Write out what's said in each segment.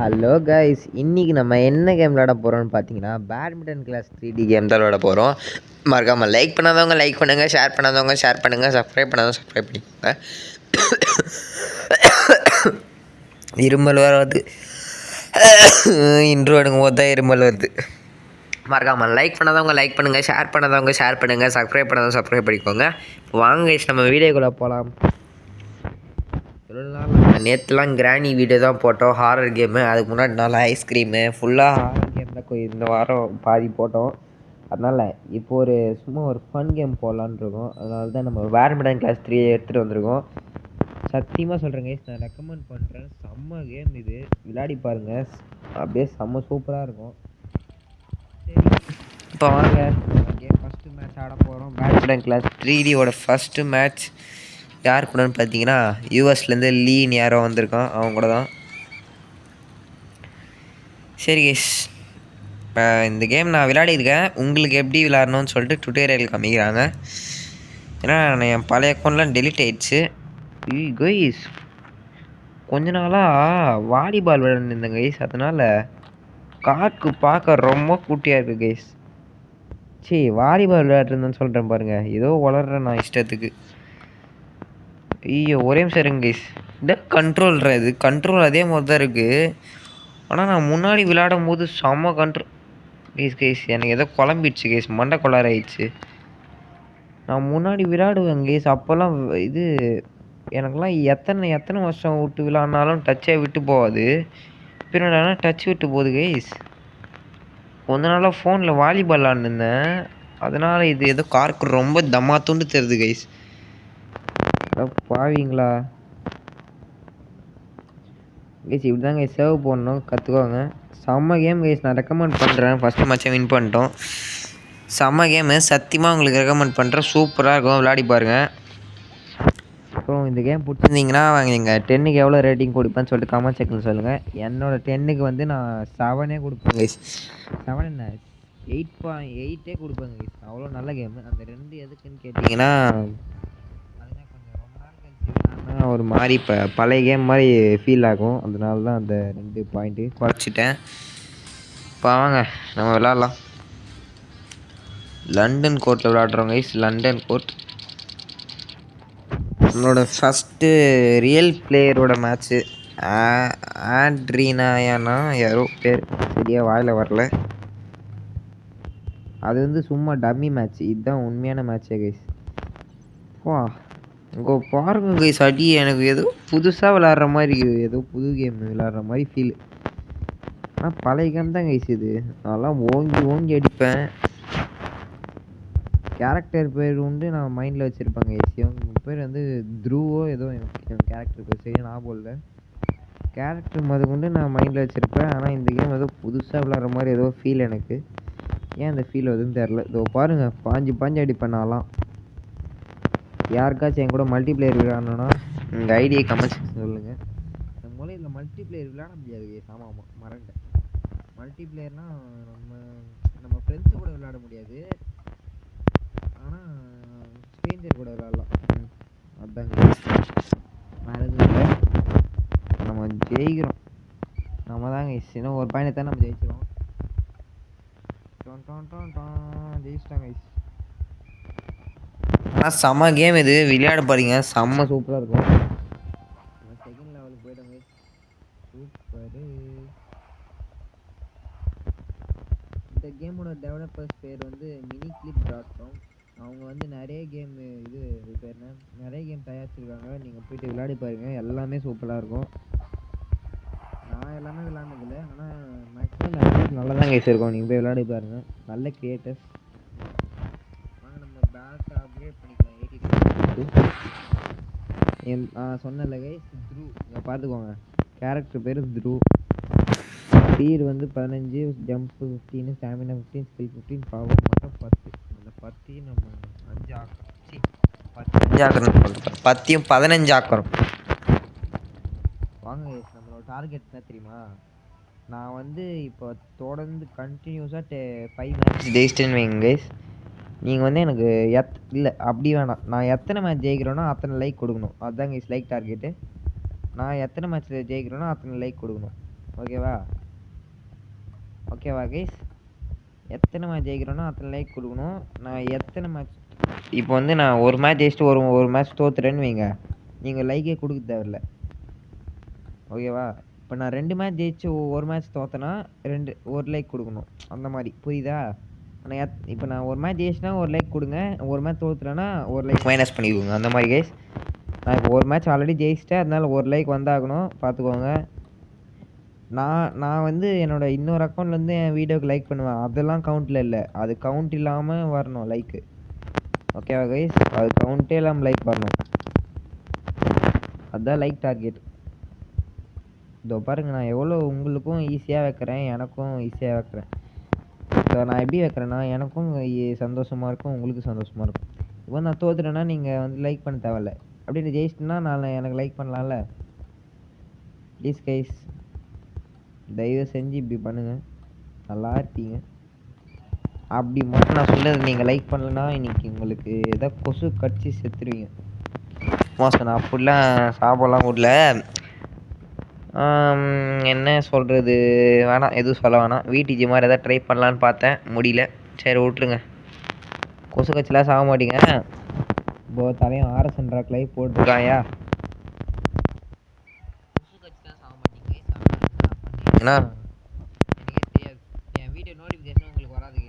Hello guys, இன்னைக்கு நம்ம என்ன கேம் விளையாட போகிறோம்னு பார்த்தீங்கன்னா பேட்மிண்டன் கிளாஸ் 3D கேம் தான் விளையாட போகிறோம். மறக்காமல் லைக் பண்ணாதவங்க லைக் பண்ணுங்கள், ஷேர் பண்ணாதவங்க ஷேர் பண்ணுங்கள், சப்ஸ்கிரைப் பண்ணாதவங்க சப்ஸ்கிரைப் பண்ணிக்கோங்க. இருமல் வராது, இன்ட்ரோ எடுக்கும் போது தான் இருமல் வருது. மறக்காமல் லைக் பண்ணாதவங்க லைக் பண்ணுங்கள், ஷேர் பண்ணாதவங்க ஷேர் பண்ணுங்கள், சப்ஸ்கிரைப் பண்ணாதவங்க சப்ஸ்கிரைப் பண்ணிக்கோங்க. வாங்க கைஸ், நம்ம வீடியோக்குள்ளே போகலாம். நேற்றுலாம் கிராணி வீடியோ தான் போட்டோம், ஹாரர் கேமு. அதுக்கு முன்னாடி நாள் ஐஸ்கிரீமு ஃபுல்லாக ஹாரர் கேம் தான் இந்த வாரம் பாதி போட்டோம். அதனால் இப்போ சும்மா ஒரு ஃபன் கேம் போடலான்னு இருக்கோம். அதனால தான் நம்ம பேட்மிண்டன் கிளாஸ் 3 எடுத்துகிட்டு வந்திருக்கோம். சத்தியமாக சொல்கிறேன் கைஸ், நான் ரெக்கமெண்ட் பண்ணுறேன். செம்ம கேம் இது, விளையாடி பாருங்கள். அப்படியே செம்ம சூப்பராக இருக்கும். சரி, இப்போ வாங்க கேம் ஃபஸ்ட்டு மேட்ச் ஆட போகிறோம். பேட்மிண்டன் கிளாஸ் 3Dயோட ஃபஸ்ட்டு மேட்ச் யார் கூடன்னு பார்த்தீங்கன்னா யூஎஸ்லேருந்து லீன்னு யாரோ வந்திருக்கான், அவங்க கூட தான். சரி கேஸ், இந்த கேம் நான் விளையாடிருக்கேன். உங்களுக்கு எப்படி விளையாடணும்னு சொல்லிட்டு டுட்டோரியல் காமிக்கிறாங்க. ஏன்னா என் பழைய அக்கௌண்ட்லாம் டெலிட் ஆயிடுச்சு. கைஸ், கொஞ்ச நாளாக வாலிபால் விளையாண்டுருந்தேன் கைஸ். அதனால் காக்கு பார்க்க ரொம்ப குட்டியாக இருக்குது கைஸ். சரி, வாலிபால் விளையாடுறதுன்னு சொல்கிறேன் பாருங்கள், ஏதோ வளர்றேன் நான் இஷ்டத்துக்கு. ஐயோ, ஒரே நிமிஷம் இருங்க கைஸ். இந்த கண்ட்ரோல்றது கண்ட்ரோல் அதே மாதிரி தான் இருக்குது. ஆனால் நான் முன்னாடி விளையாடும் போது செம்ம கண்ட்ரோல் கைஸ். எனக்கு ஏதோ குழம்பிடுச்சு கைஸ், மண்டை கொள்ளாராயிடுச்சு. நான் முன்னாடி விளையாடுவேன் கைஸ், அப்போல்லாம் இது எனக்கெல்லாம் எத்தனை வருஷம் விட்டு விளையாடினாலும் டச்சே விட்டு போகாது. பின்னாடி டச் விட்டு போகுது கைஸ். கொஞ்ச நாளாக ஃபோனில் வாலிபால் விளாண்டுருந்தேன், அதனால் இது ஏதோ கார்க்கு ரொம்ப தம்மா துண்டு தருது கைஸ். பாவீங்களா கைஸ், இப்படி தான் கைஸ் சேவ் பண்ணணும், கற்றுக்கோங்க. செம்ம கேம் கைஸ், நான் ரெக்கமெண்ட் பண்ணுறேன். ஃபஸ்ட்டு மேட்சை வின் பண்ணிட்டோம். செம்ம கேமு, சத்தியமாக உங்களுக்கு ரெக்கமெண்ட் பண்ணுறேன். சூப்பராக இருக்கும், விளையாடி பாருங்கள். அப்புறம் இந்த கேம் பிடிச்சிருந்தீங்கன்னா நீங்கள் 10க்கு எவ்வளோ ரேட்டிங் கொடுப்பேன்னு சொல்லிட்டு கமெண்ட் செக்ஷனில் சொல்லுங்கள். என்னோடய 10க்கு வந்து நான் 7 கொடுப்பேன் கைஸ். 7 என்ன, 8.8 கொடுப்பேங்க கைஸ். அவ்வளோ நல்ல கேமு. அந்த 2 எதுக்குன்னு கேட்டிங்கன்னா, அதுதான் கொஞ்சம் ரொம்ப நாள் கழிச்சு ஒரு மாதிரி இப்போ பழைய கேம் மாதிரி ஃபீல் ஆகும். அதனால தான் அந்த 2 பாயிண்ட்டு குறைச்சிட்டேன். இப்போ வாங்க நம்ம விளாட்லாம். லண்டன் கோர்ட்டில் விளையாடுறோம் கைஸ், லண்டன் கோர்ட். நம்மளோட ஃபஸ்ட்டு ரியல் பிளேயரோட மேட்ச்சு. ஆண்ட்ரீனாயானா யாரோ பேர் சரியாக வாயில் வரல. அது வந்து சும்மா டம்மி மேட்ச், இதுதான் உண்மையான மேட்ச்சே கைஸ். வா இங்கே பாருங்க கைஸ், அடி எனக்கு ஏதோ புதுசாக விளாட்ற மாதிரி, ஏதோ புது கேம் விளாட்ற மாதிரி ஃபீல். ஆனால் பழைய கேம் தான் கைஸ் இது. அதெல்லாம் ஓங்கி ஓங்கி அடிப்பேன். கேரக்டர் பேர் வந்து நான் மைண்டில் வச்சுருப்பேன் கைஸ். இவங்க பேர் வந்து த்ரூவோ ஏதோ, என் கேரக்டர் பேர் சரியாக ஞாபகம் இல்லை. கேரக்டர் முத கொண்டு நான் மைண்டில் வச்சுருப்பேன். ஆனால் இந்த கேம் ஏதோ புதுசாக விளாட்ற மாதிரி ஏதோ ஃபீல் எனக்கு. ஏன் அந்த ஃபீல் வருதுன்னு தெரில. இதோ பாருங்கள், பாஞ்சு அடிப்பேன் நான்லாம். யாருக்காச்சும் என் கூட மல்டிப்ளேயர் விளையாடணுன்னா உங்கள் ஐடியை கமெண்ட் செக்ஷன் சொல்லுங்கள். இந்த மூலையில் மல்டிப்ளேயர் விளையாட முடியாது கைஸ். ஆமாம் மறந்துட்டேன். மல்டிப்ளேயர்னால் நம்ம ஃப்ரெண்ட்ஸு கூட விளையாட முடியாது, ஆனால் ஸ்ட்ரேஞ்சர் கூட விளையாடலாம். அதுதாங்க வேறு எதுவும் இல்லை. நம்ம ஜெயிக்கிறோம், நம்ம தாங்க இன்னும் ஒரு பாயிண்ட் தான் நம்ம ஜெயிச்சிடும். ஜெயிச்சிட்டாங்க கைஸ். ஆனால் செம்ம கேம் இது, விளையாட பாருங்க, செம்ம சூப்பராக இருக்கும். செகண்ட் லெவலுக்கு போய்ட்டோம் கைஸ், சூப்பரு. இந்த கேமோட டெவலப்பர்ஸ் பேர் வந்து miniclip.com. அவங்க வந்து நிறைய கேம் இது பேர் என்ன, நிறைய கேம் தயாரிச்சிருக்காங்க. நீங்கள் போய்ட்டு விளையாடி பாருங்கள், எல்லாமே சூப்பராக இருக்கும். நான் எல்லாமே விளையாண்டதில்லை, ஆனால் மேக்ஸிமம் நிறைய நல்லா தான் கைஸ் இருக்கும். நீங்கள் போய் விளையாடி பாருங்கள், நல்ல கிரியேட்டர்ஸ். வாங்க நம்ம பேட்டை அப்கிரேட் பண்ணிக்கலாம். 80 நான் சொன்னல கைஸ், த்ரூ. இங்கே பார்த்துக்கோங்க, கேரக்டர் பேர் த்ரூ. ஸ்பீடு வந்து 15, ஜம்ப்பு 15, ஸ்டாமினா 15, ஸ்கில் 15, பவர் மட்டும் 10. அந்த 10 நம்ம 5 ஆக்கிறோம். 5 ஆக்கிறோம், 10 15 ஆக்கிறோம். வாங்க கைஸ், நம்மளோட டார்கெட் என்ன தெரியுமா? நான் வந்து இப்போ தொடர்ந்து கண்டினியூஸாக 5 மேட்ச் ஜெயிச்சிட்டேன்னு வைங்க கைஸ். நீங்கள் வந்து எனக்கு இல்லை அப்படி வேணாம், நான் எத்தனை மேட்ச் ஜெயிக்கிறேனோ அத்தனை லைக் கொடுக்கணும். அதுதான் கைஸ் லைக் டார்கெட்டு. நான் எத்தனை மேட்ச் ஜெயிக்கிறேனோ அத்தனை லைக் கொடுக்கணும். ஓகேவா ஓகேவா கைஸ் எத்தனை மேட்ச் ஜெயிக்கிறோன்னா அத்தனை லைக் கொடுக்கணும். நான் எத்தனை மேட்ச் இப்போ வந்து நான் ஒரு மேட்ச் ஜெயிச்சுட்டு ஒரு மேட்ச் தோத்துறேன்னு வைங்க, நீங்கள் லைக்கே கொடுக்க தேவையில்ல. ஓகேவா இப்போ நான் 2 மேட்ச் ஜெயிச்சு ஒரு மேட்ச் தோத்தேன்னா ஒரு லைக் கொடுக்கணும். அந்த மாதிரி புரியுதா? ஆனால் இப்போ நான் ஒரு மேட்ச் ஜெயிச்சுனா ஒரு லைக் கொடுங்க, ஒரு மேட்ச் தோத்துறேன்னா ஒரு லைக் மைனஸ் பண்ணிக்கோங்க. அந்த மாதிரி கைஸ் நான் இப்போ ஒரு மேட்ச் ஆல்ரெடி ஜெயிச்சிட்டேன், அதனால ஒரு லைக் வந்தாகணும், பார்த்துக்கோங்க. நான் வந்து என்னோட இன்னொரு அக்கௌண்ட்லேருந்து என் வீடியோக்கு லைக் பண்ணுவேன், அதெல்லாம் கவுண்ட்டில் இல்லை. அது கவுண்ட் இல்லாமல் வரணும் லைக்கு. ஓகேவா கைஸ் அது கவுண்ட்டே இல்லாமல் லைக் வரணும், அதுதான் லைக் டார்கெட். இதோ பாருங்கள் நான் எவ்வளோ உங்களுக்கும் ஈஸியாக வைக்கிறேன், எனக்கும் ஈஸியாக வைக்கிறேன். ஸோ நான் எப்படி வைக்கிறேன்னா எனக்கும் சந்தோஷமாக இருக்கும், உங்களுக்கு சந்தோஷமாக இருக்கும். இப்போ நான் தோத்துட்டேன்னா நீங்கள் வந்து லைக் பண்ண தேவையில்ல, அப்படின்னு ஜெயிச்சிட்டுனா நான் எனக்கு லைக் பண்ணலாம்ல. ப்ளீஸ் கைஸ் தயவு செஞ்சு இப்படி பண்ணுங்கள், நல்லா இருப்பீங்க. அப்படி மட்டும் நான் சொன்னது நீங்கள் லைக் பண்ணலன்னா இன்றைக்கி உங்களுக்கு எதாவது கொசு கடிச்சு செத்துருவீங்க. மோசம் நான் அப்படிலாம் சாப்பிடலாம் விடல. என்ன சொல்கிறது, வேணாம் எதுவும் சொல்ல வேணாம். வீட்டுக்கு மாதிரி எதாவது ட்ரை பண்ணலான்னு பார்த்தேன், முடியல. சரி விட்ருங்க, கொசு கட்சிலாம் சாக மாட்டீங்க. இப்போ தலையும் RSN லைவ் போட்டிருக்காயா, கொசு கட்சிலாம் சாக மாட்டீங்க. ஏன்னா எனக்கே தெரியாது, என் வீடியோ நோட்டிஃபிகேஷன் உங்களுக்கு வராது.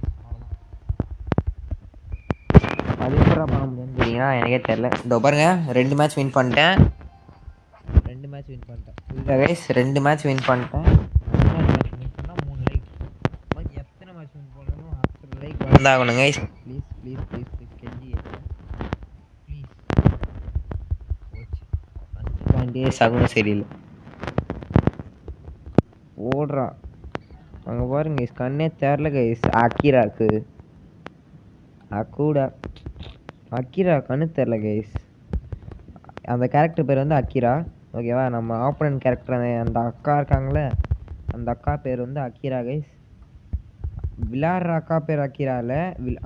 அது எப்படா பண்ண முடியும்னு தெரியுங்களா, எனக்கே தெரில. இந்த பாருங்க 2 மேட்ச் வின் பண்ணிட்டேன், 2 மேட்ச் வின் பண்ணிட்டேன். புரியுதா கைஸ் 2 மேட்ச் வின் பண்ணிட்டேன். 3 மேட்ச் வின் பண்ணால் 3 லைக். எத்தனை மேட்ச் வின் பண்ணணும் அத்தனை லைக் வந்தாகணும் guys. Please please please please கெஞ்சி ப்ளீஸ். ஓச்சு ஃபஸ்ட்டு பாயிண்டே சகுனம் சரியில்லை, ஓடுறான் அங்கே பாருங்க கைஸ், கண்ணே தெரில கைஸ். அக்கீராக்கு அக்கூடா அக்கீரா கண்ணு தெரில கைஸ். அந்த கேரக்டர் பேர் வந்து அக்கீரா. ஓகேவா நம்ம ஆப்பனன்ட் கேரக்டர் அந்த அக்கா இருக்காங்களே, அந்த அக்கா பேர் வந்து அக்கீரா கைஸ். விளையாடுற அக்கா பேர் அக்கீரா இல்லை,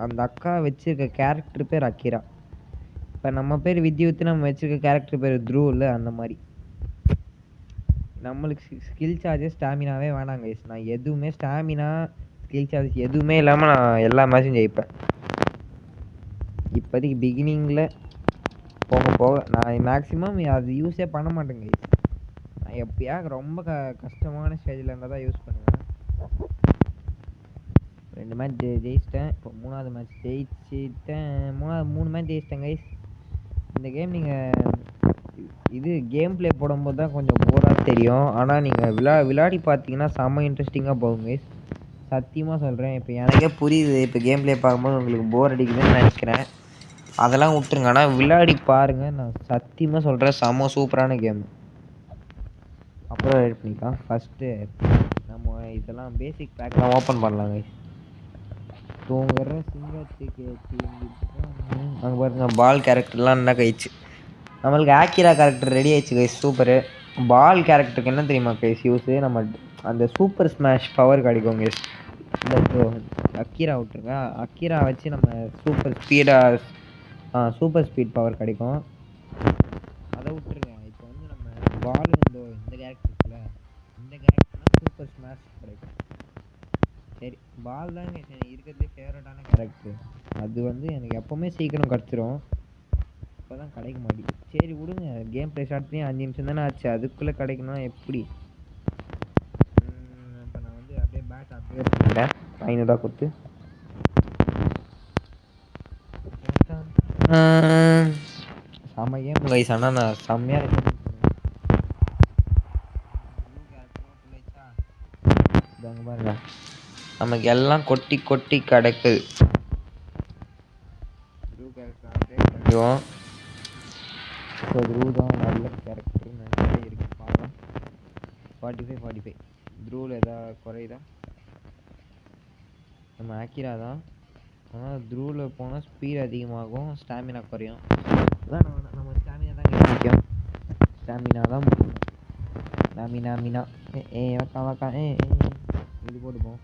அந்த அக்கா வச்சிருக்க கேரக்டர் பேர் அக்கீரா. இப்போ நம்ம பேர் வித்யுத்து, நம்ம வச்சிருக்க கேரக்டர் பேர் த்ரூ இல்லை, அந்த மாதிரி. நம்மளுக்கு ஸ்கில் சார்ஜஸ் ஸ்டாமினாவே வேணாம் கைஸ். நான் எதுவுமே ஸ்டாமினா ஸ்கில் சார்ஜஸ் எதுவுமே இல்லாமல் நான் எல்லா மேட்சும் ஜெயிப்பேன். இப்போதைக்கு பிகினிங்கில் போக போக நான் மேக்ஸிமம் அது யூஸே பண்ண மாட்டேங்க கைஸ். நான் எப்போயாவது ரொம்ப கஷ்டமான ஸ்டேஜில் இருந்தால் தான் யூஸ் பண்ணுவேன். 2 மேட்ச் ஜெயிச்சிட்டேன், இப்போ 3வது மேட்ச் ஜெயிச்சிட்டேன். 3 மேட்ச் ஜெயிச்சிட்டேன் கைஸ். இந்த கேம் நீங்கள் இது கேம் ப்ளே போடும்போது தான் கொஞ்சம் போராக தெரியும், ஆனால் நீங்கள் விளையாடி பார்த்தீங்கன்னா செம்ம இன்ட்ரெஸ்டிங்காக போகும் கைஸ். சத்தியமாக சொல்கிறேன், இப்போ எனக்கே புரியுது. இப்போ கேம் ப்ளே பார்க்கும்போது உங்களுக்கு போர் அடிக்குதுன்னு நினைக்கிறேன், அதெல்லாம் விட்டுருங்க. ஆனால் விளையாடி பாருங்கள், நான் சத்தியமாக சொல்கிறேன் செம்ம சூப்பரான கேம். அப்புறம் எடிட் பண்ணிக்கலாம். ஃபஸ்ட்டு நம்ம இதெல்லாம் பேசிக் பேக்லாம் ஓப்பன் பண்ணலாம் கைஸ். தூங்குற சிங்கத்துக்கு அங்கே பாருங்க பால் கேரக்டர்லாம் என்ன கைச்சு. நம்மளுக்கு ஆக்கிரா கேரக்டர் ரெடி ஆயிடுச்சு கைஸ், சூப்பரு. பால் கேரக்டருக்கு என்ன தெரியுமா கைஸ் யூஸு, நம்ம அந்த சூப்பர் ஸ்மாஷ் பவர் கிடைக்கும் கைஸ். இந்த அக்கீரா விட்ருங்க, அக்கீரா வச்சு நம்ம சூப்பர் ஸ்பீட் பவர் கிடைக்கும், அதை விட்டுருங்க. இப்போ வந்து நம்ம பால் இந்த கேரக்டர் இருக்குல்ல, இந்த கேரக்டர்னால் சூப்பர் ஸ்மாஷ் கிடைக்கும். சரி பால் தான் எனக்கு இருக்கிறதுலே ஃபேவரட்டான கேரக்டர், அது வந்து எனக்கு எப்போவுமே சீக்கிரம் கிடச்சிரும், இப்போ தான் கிடைக்க மாட்டேங்குது. சரி விடுங்க, கேம் ப்ளே ஸ்டார்ட் பண்ணி 5 நிமிஷம் தானே ஆச்சு, அதுக்குள்ளே கிடைக்கணும்னா எப்படி? இப்போ நான் வந்து அப்படியே பேட் அப்கிரேட் பண்ணிட்டேன் 500 கொடுத்து. செம்ம கேம் கைஸ், ஆனால் நான் செம்மையாக இருக்கேன். இதாங்க பாருங்க, நமக்கு எல்லாம் கொட்டி கொட்டி கிடக்குது. ப்ளூ கேரக்டர் ஸோ த்ரூ தான் நல்ல கேரக்டர் நிறைய இருக்குது பார்க்கலாம். 45 த்ரூவில் எதாவது குறையுதா? நம்ம ஆக்கிரா தான், ஆனால் த்ரூவில் போனால் ஸ்பீட் அதிகமாகும், ஸ்டாமினா குறையும். அதான் நம்ம ஸ்டாமினா தான் முக்கியம், ஸ்டாமினா தான் முக்கியம். ஸ்டாமினா வக்கா இது போட்டுப்போம்.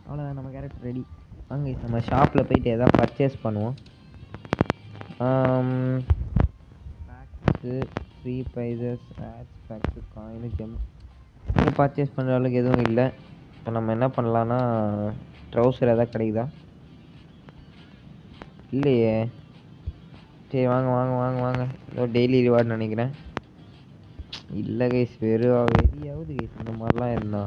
அவ்வளோதான், நம்ம கேரக்டர் ரெடி. வாங்க நம்ம ஷாப்பில் போயிட்டு எதாவது பர்ச்சேஸ் பண்ணுவோம். Packs free prizes ads pack coin gems இன்னும் பர்ச்சேஸ் பண்ணுற அளவுக்கு எதுவும் இல்லை. இப்போ நம்ம என்ன பண்ணலான்னா ட்ரௌசர் எதாவது கிடைக்குதா? இல்லையே. சரி வாங்க வாங்க வாங்க வாங்க. ஏதோ டெய்லி ரிவார்டு நினைக்கிறேன். இல்லை கைஸ் வெறியாவது கைஸ் இந்த மாதிரிலாம் இருந்தா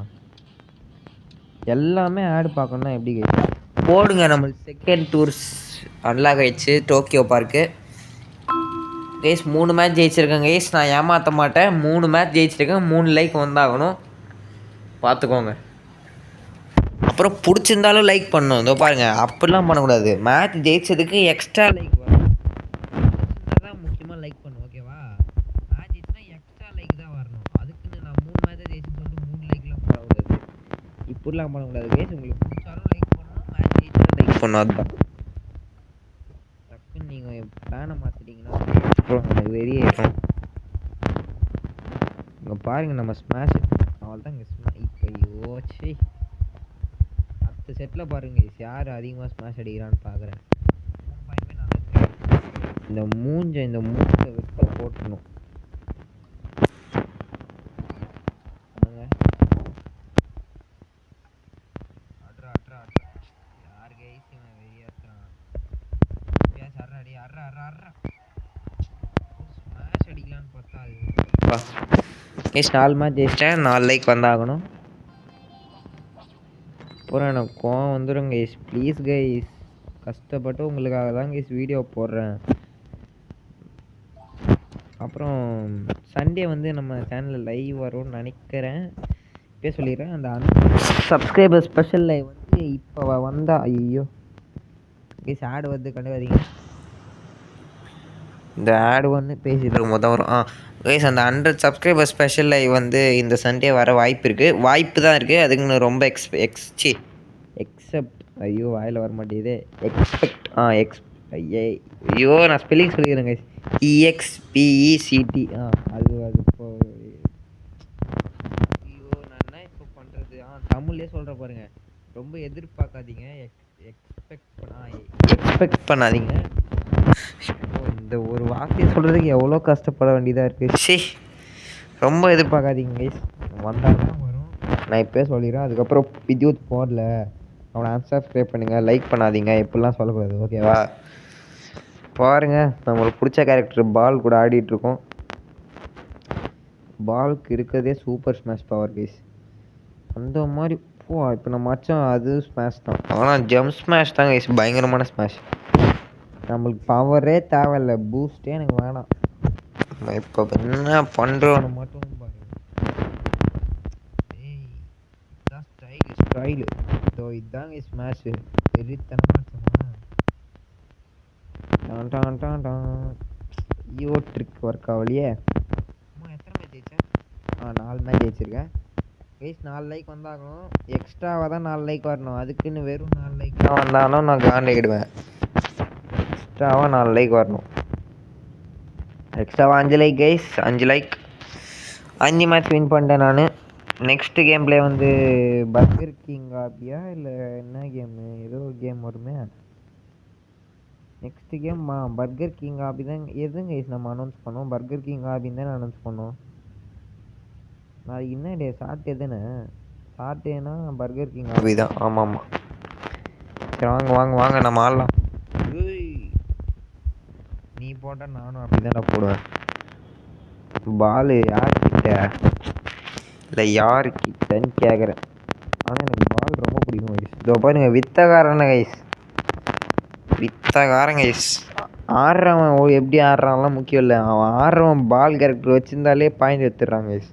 எல்லாமே ஆடு பார்க்கணுன்னா எப்படி கைஸ் போடுங்க. நம்மளுக்கு செகண்ட் டூர்ஸ் அன்லாக் ஆகிடுச்சு டோக்கியோ பார்க்கு கைஸ். 3 மேட்ச் ஜெயிச்சிருக்கேன் கைஸ். நான் ஏமாற்ற மாட்டேன். 3 மேட்ச் ஜெயிச்சிருக்கேன். 3 லைக் வந்தாகணும், பார்த்துக்கோங்க. அப்புறம் பிடிச்சிருந்தாலும் லைக் பண்ணணும். இதோ பாருங்கள், அப்படிலாம் பண்ணக்கூடாது. மேட்ச் ஜெயிச்சதுக்கு எக்ஸ்ட்ரா லைக் வரும். தான் முக்கியமாக லைக் பண்ணும், ஓகேவா? மேட்ச் ஜெயிச்சுனா எக்ஸ்ட்ரா லைக் தான் வரணும். அதுக்குன்னு நான் 3 மேட்ச் ஜெயிச்சுன்னு சொல்லிட்டு 3 லைக்லாம் பண்ணக்கூடாது. இப்படிலாம் பண்ணக்கூடாது கைஸ். உங்களுக்கு பிடிச்சாலும் லைக் பண்ணணும், மேட்ச் ஜெயிச்சாலும் லைக் பண்ணணும். அதுதான் டக்குன்னு நீங்கள் பிளானை மாற்றிட்டீங்கன்னா அப்புறம் எனக்கு வெறியாயிடும். இங்கே பாருங்கள், நம்ம ஸ்மாஷ் அவள் தான் இங்கே இப்போ யோசி 10 செட்டில் பாருங்கள் யார் அதிகமாக ஸ்மாஷ் அடிக்கிறான்னு பார்க்குறேன். இந்த மூஞ்சை விட்டு போட்டணும். யார் கைஸ் இவன் வெளியேற்றான்? ஸ்மாஷ் அடிக்கலான்னு பார்த்தா அது கைஸ் 4 மேட்ச் ஜெயிச்சிட்டேன். 4 லைக் வந்தாகணும். அப்புறம் எனக்கு கோவம் வந்துடும் கைஸ். ப்ளீஸ் கைஸ், கஷ்டப்பட்டு உங்களுக்காக தான் கைஸ் வீடியோ போடுறேன். அப்புறம் சண்டே வந்து நம்ம சேனலில் லைவ் வரும்னு நினைக்கிறேன். இப்போயே சொல்லிடுறேன். அந்த சப்ஸ்கிரைபர் ஸ்பெஷல் லைவ் வந்து இப்போ வந்தால் ஐயோ கைஸ் ஆடு வந்து கண்டுக்காதீங்க. இந்த ஆடு வந்து பேசிகிட்டு இருக்கும் போது வரும். கைஸ் அந்த 100 சப்ஸ்கிரைபர் ஸ்பெஷல் லைவ் வந்து இந்த சண்டே வர வாய்ப்பு தான் இருக்குது. அதுக்குன்னு ரொம்ப எக்ஸப்ட் ஐயோ வாயில் வர மாட்டேங்குது. ஐயோ நான் ஸ்பெல்லிங் சொல்லிக்கிறேன் கைஸ். EXPECT அது இப்போ ஐயோ நான் என்ன இப்போ பண்ணுறது? தமிழ்லேயே சொல்கிற பாருங்கள். ரொம்ப எதிர்பார்க்காதீங்க, எக்ஸ்பெக்ட் பண்ணாதீங்க. இந்த ஒரு வார்த்தையை சொல்கிறதுக்கு எவ்வளோ கஷ்டப்பட வேண்டியதாக இருக்குது. ரொம்ப எதிர்பார்க்காதீங்க கைஸ். வந்தால் தான் வரும். நான் இப்போயே சொல்லிடுறேன். அதுக்கப்புறம் வித்யூத் போடல அவனை அன்சப்ஸ்கிரைப் பண்ணுங்கள், லைக் பண்ணாதீங்க, இப்படிலாம் சொல்லக்கூடாது, ஓகேவா? பாருங்கள், நம்மளுக்கு பிடிச்ச கேரக்டர் பால் கூட ஆடிட்டுருக்கோம். பாலுக்கு இருக்கிறதே சூப்பர் ஸ்மாஷ் பவர் கைஸ். அந்த மாதிரி இப்போ நம்ம மச்சான் அது ஸ்மாஷ் தான். ஆனால் ஜம்ப் ஸ்மாஷ் தான் கைஸ் பயங்கரமான ஸ்மாஷ். நம்மளுக்கு பவரே தேவையில்லை, பூஸ்டே எனக்கு வேணாம். நம்ம இப்போ என்ன பண்ணுறோன்னு மட்டும் பாருங்க. ஸ்டைலு இதோ இதுதாங்க ஸ்மாஷு. வெறித்தனமாக ஐயோ ட்ரிக் ஒர்க் ஆகலையே. எத்தனை மேட்ச் ஜெயிச்சேன்? 4 மேட்ச் ஜெயிச்சிருக்கேன் கைஸ். 4 லைக் வந்தாகணும். எக்ஸ்ட்ராவாக தான் 4 லைக் வரணும். அதுக்குன்னு வெறும் 4 லைக் தான் வந்தாலும் நான் காண்டாகிடுவேன். எக்ஸ்ட்ராவாக 4 லைக் வரணும். எக்ஸ்ட்ராவாக 5 like guys. 5 like 5 match win பண்ணிட்டேன் நான். நெக்ஸ்ட் கேம் பிளே வந்து பர்கர் கிங் ஆபியா இல்லை என்ன கேமு, ஏதோ ஒரு கேம் வருமே. நெக்ஸ்ட் கேம் பர்கர் கிங் ஆபி தான். எதுங்க கைஸ் நம்ம அனௌன்ஸ் பண்ணோம்? பர்கர் கிங் ஆபின்னு தானே அனௌன்ஸ் பண்ணோம். நாளைக்கு என்ன டே? சாட்டர்டே தானே? சாட்டர்டேனா பர்கர் கிங் ஆபி தான். ஆமாம். சரி வாங்க நம்ம ஆடலாம். நீ போட்டால் நானும் அப்படி தானே போடுவேன். பால் யார்கிட்ட இல்லை யாருக்கிட்டன்னு கேட்குறேன். ஆனால் எனக்கு பால் ரொம்ப பிடிக்கும் கைஸ். இதோ பாருங்க, வித்தகாரன் கைஸ். ஆடுறவன் எப்படி ஆடுறான்லாம் முக்கியம் இல்லை, அவன் ஆடுறவன் பால் கேரக்டர் வச்சுருந்தாலே பாயிண்ட் எடுத்துடுறாங்க கைஸ்.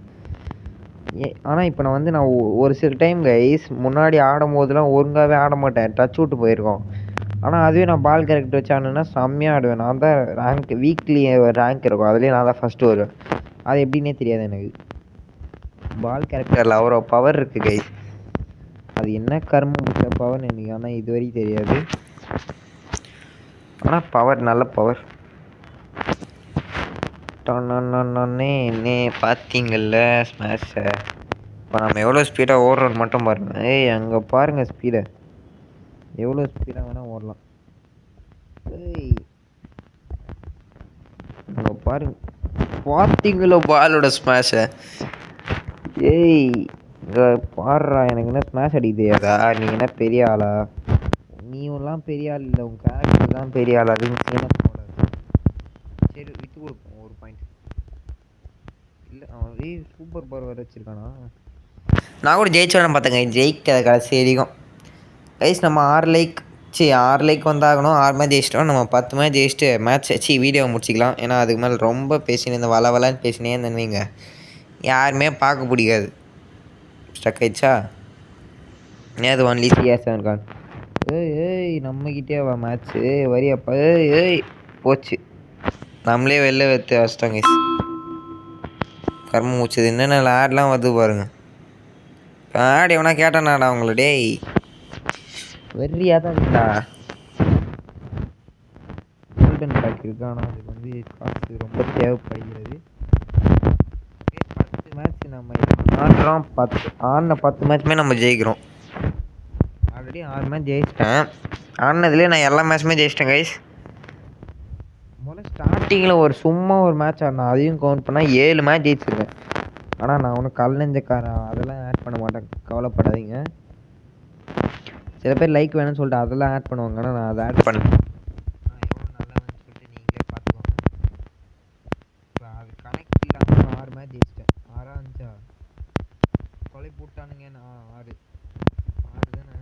ஆனால் இப்போ நான் ஒரு சில டைம் கைஸ் முன்னாடி ஆடும் போதெல்லாம் ஒழுங்காகவே ஆட மாட்டேன், டச் விட்டு போயிருக்கோம். ஆனால் அதுவே நான் பால் கேரக்டர் வச்சு ஆடுனா செம்மையாக ஆடுவேன். நான் தான் வீக்லி ரேங்க் இருக்கும், அதுலேயே நான் தான் ஃபஸ்ட்டு வருவேன். அது எப்படின்னே தெரியாது எனக்கு. பால் கேரக்டரில் அவ்வளோ பவர் இருக்குது கைஸ். அது என்ன கர்மம் பிடிச்ச பவர்னு எனக்கு ஆனால் இது வரைக்கும் தெரியாது. ஆனால் பவர் நல்ல பவர். பார்த்தீங்கள்ல ஸ்மாஷை. இப்போ நம்ம எவ்வளோ ஸ்பீடாக ஓடுறோன்னு மட்டும் பாருங்கள். அங்கே பாருங்கள் ஸ்பீடை, எவ்வளோ ஸ்பீடாக வேணால் ஓடலாம். அங்கே பாருங்க பார்த்தீங்களோ பாலோட ஸ்மாஷை? ஏய் இங்கே பாடுறா, எனக்கு என்ன ஸ்மாஷ் அடிக்க தெரியாதா? நீங்கள் என்ன பெரிய ஆளா? நீலாம் பெரிய ஆள் இல்லை, உங்கள் கேரக்டர் தான் பெரிய ஆள். அது சீனாக போடாது. சரி விட்டு கொடுப்போம் ஒரு பாயிண்ட். இல்லை அவன் சூப்பர் பவர் வர வச்சுருக்கானா? நான் கூட ஜெயிச்சோன்னு பார்த்தேங்க, ஜெயிக்க கடைசி வரைக்கும். கைஸ் நம்ம 6 லைக் வந்தாகணும். 6 மேட்ச் ஜெயிச்சிட்டோம். நம்ம 10 மேட்ச் ஜெயிச்சுட்டு மேட்ச் வச்சு வீடியோ முடிச்சிக்கலாம். ஏன்னா அதுக்கு மேலே ரொம்ப பேசினேன், இந்த வளன்னு பேசினே இருந்தேன்னு யாருமே பார்க்க பிடிக்காது. ஸ்டக் ஆயிடுச்சா? நேது ஒன்லி சிஆர்7 கான். ஏய் நம்மக்கிட்டே வா மேட்ச்சு வரியப்பா. ஏய் போச்சு, நம்மளே வெளில வைத்து வச்சிட்டோங்க. கர்ம மூச்சது என்னென்ன ஆட்லாம் வருது பாருங்க. ஆடு எவனா கேட்டானாடா அவங்கள? டேய் வெறியாக தான் இருக்கா. கோல்டன் பேக் இருக்கு, ஆனால் அதுக்கு வந்து காசு ரொம்ப தேவைப்படுகிறது. 10 மேட்ச் நம்ம ஆடுறோம், 10 மேட்ச்சுமே நம்ம ஜெயிக்கிறோம். Already 6 match ஜெயிச்சிட்டேன். ஆடினதுலேயே நான் எல்லா மேட்ச்சுமே ஜெயிச்சிட்டேன் கைஸ். முதல்ல ஸ்டார்டிங்கில் சும்மா ஒரு மேட்ச் ஆடினேன், அதையும் கவுண்ட் பண்ணால் 7 மேட்ச் ஜெயிச்சிருக்கேன். ஆனால் நான் ஒன்றும் கல் நெஞ்சக்காரன், அதெல்லாம் ஆட் பண்ண மாட்டேன், கவலைப்படாதீங்க. சில பேர் லைக் வேணும்னு சொல்லிட்டு அதெல்லாம் ஆட் பண்ணுவாங்க, ஆனால் நான் அதை ஆட் பண்ணேன். நான் எவ்வளோ நல்லவன்னு சொல்லிட்டு நீங்களே பார்த்துக்கோங்க. இப்போ அது கனெக்ட் இல்லாமல் நான் 6 மேட்ச் ஜெயிச்சிட்டேன். 6 5 கொலை போட்டானுங்க. நான் 6 தானே?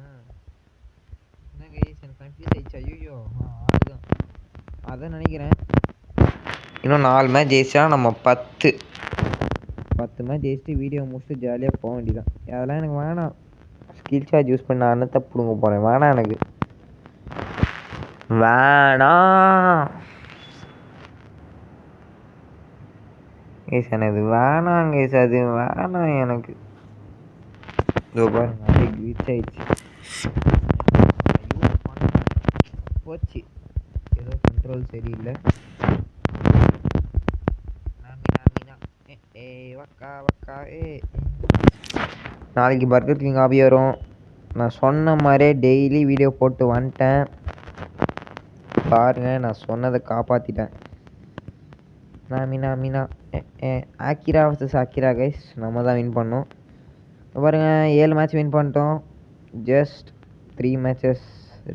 என்ன கைஸ் எனக்கு கன்ஃபியூஸ் ஆயிடுச்சு. ஐயோ 6 தான் அதான் நினைக்கிறேன். இன்னும் 4 மேட்ச் ஜெயிச்சா நம்ம 10 மேட்ச் ஜெயிச்சுட்டு வீடியோ முடிச்சுட்டு ஜாலியாக போக வேண்டியதான். அதெல்லாம் எனக்கு வேணாம். ஸ்கில் சார்ஜ் யூஸ் பண்ண அன்னத்தை பிடுங்க போகிறேன். வேணாம் எனக்கு வேணாம் கைஸ், எனக்கு வேணாம் கைஸ், அது வேணாம் எனக்கு. இதோ பாருங்க அப்படியே கிளிச் ஆயிடுச்சு. போச்சு, ஏதோ கண்ட்ரோல் சரியில்லை. நாளைக்கு பர்கர் கிங் ஆபி வரும். நான் சொன்ன மாதிரியே டெய்லி வீடியோ போட்டு வந்துட்டேன். பாருங்கள், நான் சொன்னதை காப்பாற்றிட்டேன். மீனா ஆக்கிரா வர்சஸ் ஆக்கிரா கைஸ், நம்ம தான் வின் பண்ணோம். பாருங்கள் 7 மேட்ச் வின் பண்ணிட்டோம். Just 3 matches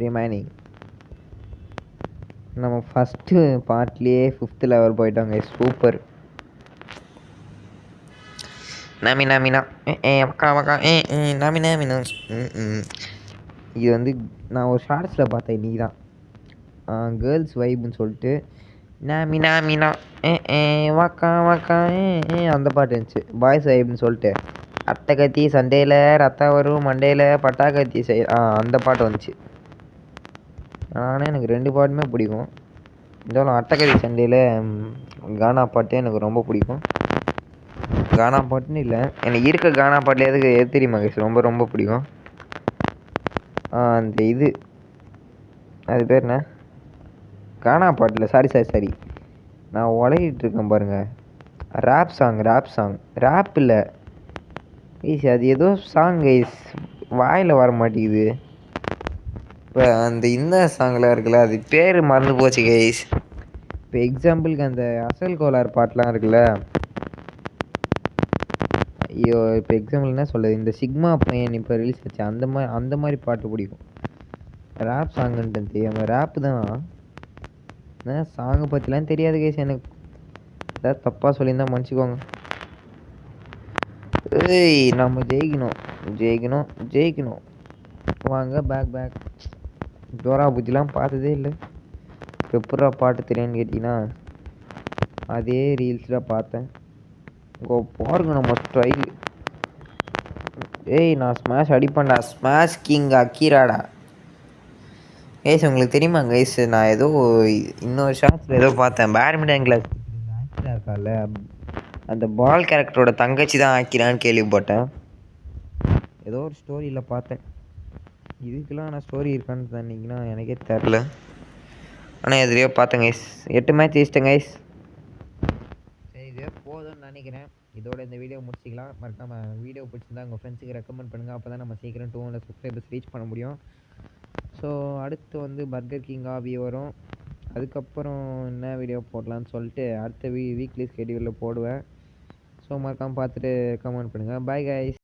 remaining. நம்ம ஃபஸ்ட்டு பார்ட்லேயே 5th லெவல் போயிட்டோம் கைஸ். சூப்பர். மீனா அக்கா மீனா இது வந்து நான் ஒரு ஷார்ட்ஸில் பார்த்தேன் இன்றைக்கி தான். கேர்ள்ஸ் வைப்னு சொல்லிட்டு மீனா வாக்கா அந்த பாட்டு இருந்துச்சு. பாய்ஸ் வைப்னு சொல்லிட்டு அட்டை கத்தி சண்டையில் ரத்தம் வரும் மண்டையில் பட்டா கத்தி அந்த பாட்டு வந்துச்சு. ஆனால் எனக்கு 2 பாட்டுமே பிடிக்கும். இருந்தாலும் அட்டக்கத்தி சண்டையில் கானா பாட்டு எனக்கு ரொம்ப பிடிக்கும். கானா பாட்டுன்னு இல்லை, எனக்கு இருக்க கானா பாட்டில் எது தெரியுமா கைஸ் ரொம்ப ரொம்ப பிடிக்கும்? அந்த இது அது பேர் என்ன? கானா பாட்டில் சாரி நான் உலகிட்டுருக்கேன் பாருங்கள். ரேப் சாங் ரேப் இல்லை கைஸ், அது ஏதோ சாங் கைஸ், வாயில் வர மாட்டேங்குது. இப்போ அந்த இந்த சாங்கில் இருக்குல்ல, அது பேர் மறந்து போச்சு கைஸ். இப்போ எக்ஸாம்பிளுக்கு அந்த அசல் கோளார் பாட்டெலாம் இருக்குல்ல, ஐயோ இப்போ எக்ஸாம்பிள் என்ன சொல்கிறது, இந்த சிக்மா பையன் இப்போ ரிலீஸ் ஆச்சு அந்த மாதிரி பாட்டு பிடிக்கும். ரேப் சாங்குன்ட்டு தெரியாமல் ரேப்பு தான் சாங்கை பற்றிலாம் தெரியாது கைஸ் எனக்கு. ஏதாவது தப்பாக சொல்லியிருந்தால் மன்னிச்சிக்கோங்க. ஏய் நம்ம ஜெயிக்கணும். வாங்க பேக் ஜோரா புத்திலாம் பார்த்ததே இல்லை. எப்படா பாட்டு தெரியும்னு கேட்டிங்கன்னா அதே ரீல்ஸில் பார்த்தேன். இங்கே பாருங்க நம்ம ஸ்டைல். ஏய் நான் ஸ்மாஷ் அடிப்பேன்டா, ஸ்மாஷ் கிங் அக்கீராடா. கைஸ் உங்களுக்கு தெரியுமா கைஸ், நான் ஏதோ இன்னொரு ஷார்ட்ஸில் ஏதோ பார்த்தேன். பேட்மிண்டன் கிளாஸ் ஆக்கிரா இருக்கால, அந்த பால் கேரக்டரோட தங்கச்சி தான் ஆக்கிரான்னு கேள்விப்பட்டேன். ஏதோ ஒரு ஸ்டோரியில் பார்த்தேன். இதுக்கெல்லாம் நான் ஸ்டோரி இருக்கான்னு சொன்னீங்கன்னா எனக்கே தெரில. ஆனால் எதுலேயோ பார்த்தேன் கைஸ். 8 மேட்ச் ஜெயிச்சிட்டேன் கைஸ். சரி இதுவே போதும்னு நினைக்கிறேன். இதோட இந்த வீடியோ முடிச்சிக்கலாம். மறக்காமல் வீடியோ பிடிச்சிருந்தா உங்கள் ஃப்ரெண்ட்ஸுக்கு ரெக்கமெண்ட் பண்ணுங்கள். அப்போ தான் நம்ம சீக்கிரம் 200 சப்ஸ்கிரைபர்ஸ் ரீச் பண்ண முடியும். ஸோ அடுத்து வந்து பர்கர் கிங் ஆபி வரும். அதுக்கப்புறம் என்ன வீடியோ போடலான்னு சொல்லிட்டு அடுத்த வீக்லி ஸ்கெடியூலில் போடுவேன். ஸோ மறக்காமல் பார்த்துட்டு கமெண்ட் பண்ணுங்கள். Bye guys.